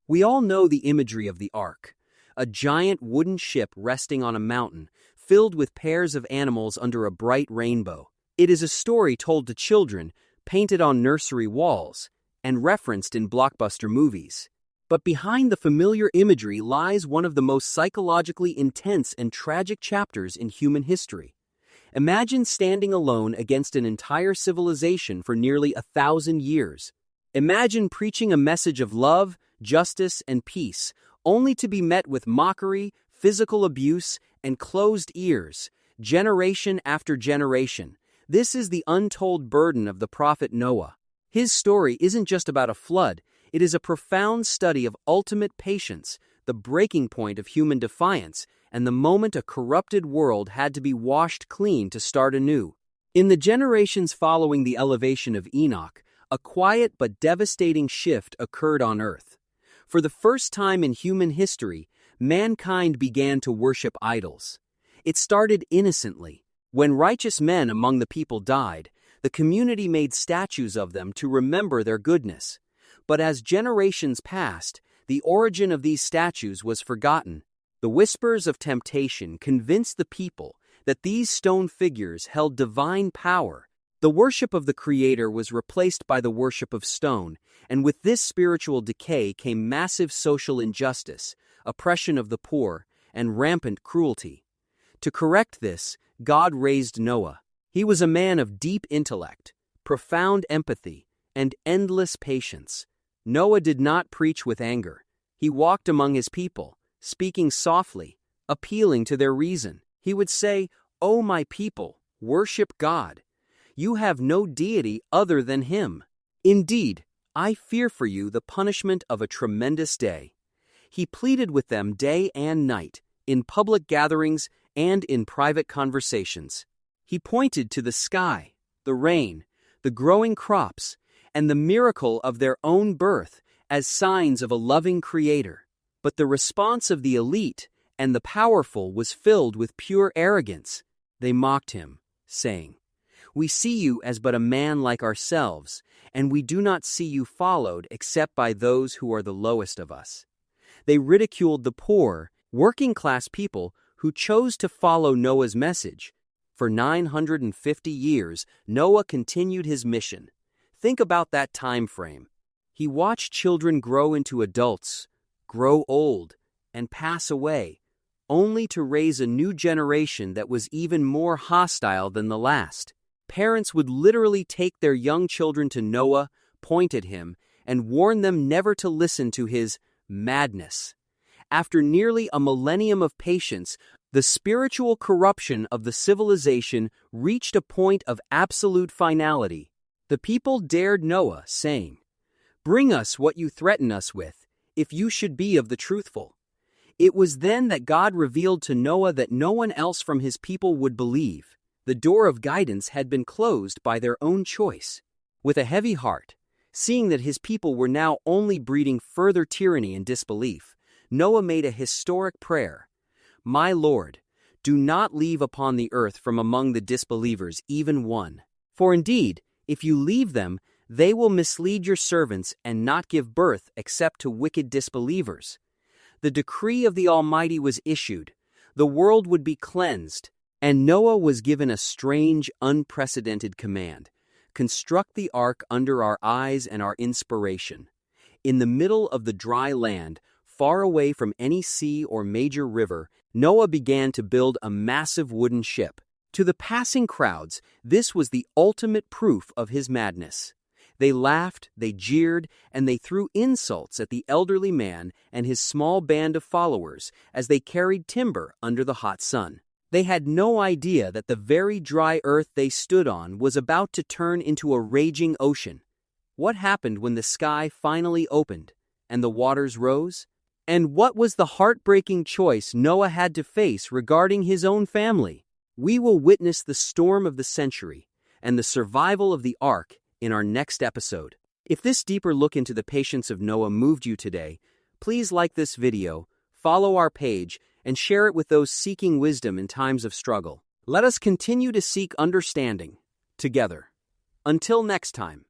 We all know the imagery of the Ark, a giant wooden ship resting on a mountain, filled with pairs of animals under a bright rainbow. It is a story told to children, painted on nursery walls, and referenced in blockbuster movies. But behind the familiar imagery lies one of the most psychologically intense and tragic chapters in human history. Imagine standing alone against an entire civilization for nearly 1,000 years. Imagine preaching a message of love, justice, and peace, only to be met with mockery, physical abuse, and closed ears, generation after generation. This is the untold burden of the prophet Noah. His story isn't just about a flood, it is a profound study of ultimate patience, the breaking point of human defiance, and the moment a corrupted world had to be washed clean to start anew. In the generations following the elevation of Enoch, a quiet but devastating shift occurred on earth. For the first time in human history, mankind began to worship idols. It started innocently. When righteous men among the people died, the community made statues of them to remember their goodness. But as generations passed, the origin of these statues was forgotten. The whispers of temptation convinced the people that these stone figures held divine power. The worship of the Creator was replaced by the worship of stone, and with this spiritual decay came massive social injustice, oppression of the poor, and rampant cruelty. To correct this, God raised Noah. He was a man of deep intellect, profound empathy, and endless patience. Noah did not preach with anger. He walked among his people, speaking softly, appealing to their reason. He would say, "O my people, worship God. You have no deity other than Him. Indeed, I fear for you the punishment of a tremendous day." He pleaded with them day and night, in public gatherings and in private conversations. He pointed to the sky, the rain, the growing crops, and the miracle of their own birth as signs of a loving Creator. But the response of the elite and the powerful was filled with pure arrogance. They mocked him, saying, "We see you as but a man like ourselves, and we do not see you followed except by those who are the lowest of us." They ridiculed the poor, working-class people who chose to follow Noah's message. For 950 years, Noah continued his mission. Think about that time frame. He watched children grow into adults, grow old, and pass away, only to raise a new generation that was even more hostile than the last. Parents would literally take their young children to Noah, point at him, and warn them never to listen to his madness. After nearly a millennium of patience, the spiritual corruption of the civilization reached a point of absolute finality. The people dared Noah, saying, "Bring us what you threaten us with, if you should be of the truthful." It was then that God revealed to Noah that no one else from his people would believe. The door of guidance had been closed by their own choice. With a heavy heart, seeing that his people were now only breeding further tyranny and disbelief, Noah made a historic prayer. "My Lord, do not leave upon the earth from among the disbelievers even one. For indeed, if you leave them, they will mislead your servants and not give birth except to wicked disbelievers." The decree of the Almighty was issued. The world would be cleansed, and Noah was given a strange, unprecedented command: construct the ark under our eyes and our inspiration. In the middle of the dry land, far away from any sea or major river, Noah began to build a massive wooden ship. To the passing crowds, this was the ultimate proof of his madness. They laughed, they jeered, and they threw insults at the elderly man and his small band of followers as they carried timber under the hot sun. They had no idea that the very dry earth they stood on was about to turn into a raging ocean. What happened when the sky finally opened and the waters rose? And what was the heartbreaking choice Noah had to face regarding his own family? We will witness the storm of the century and the survival of the ark in our next episode. If this deeper look into the patience of Noah moved you today, please like this video, follow our page, and share it with those seeking wisdom in times of struggle. Let us continue to seek understanding together. Until next time.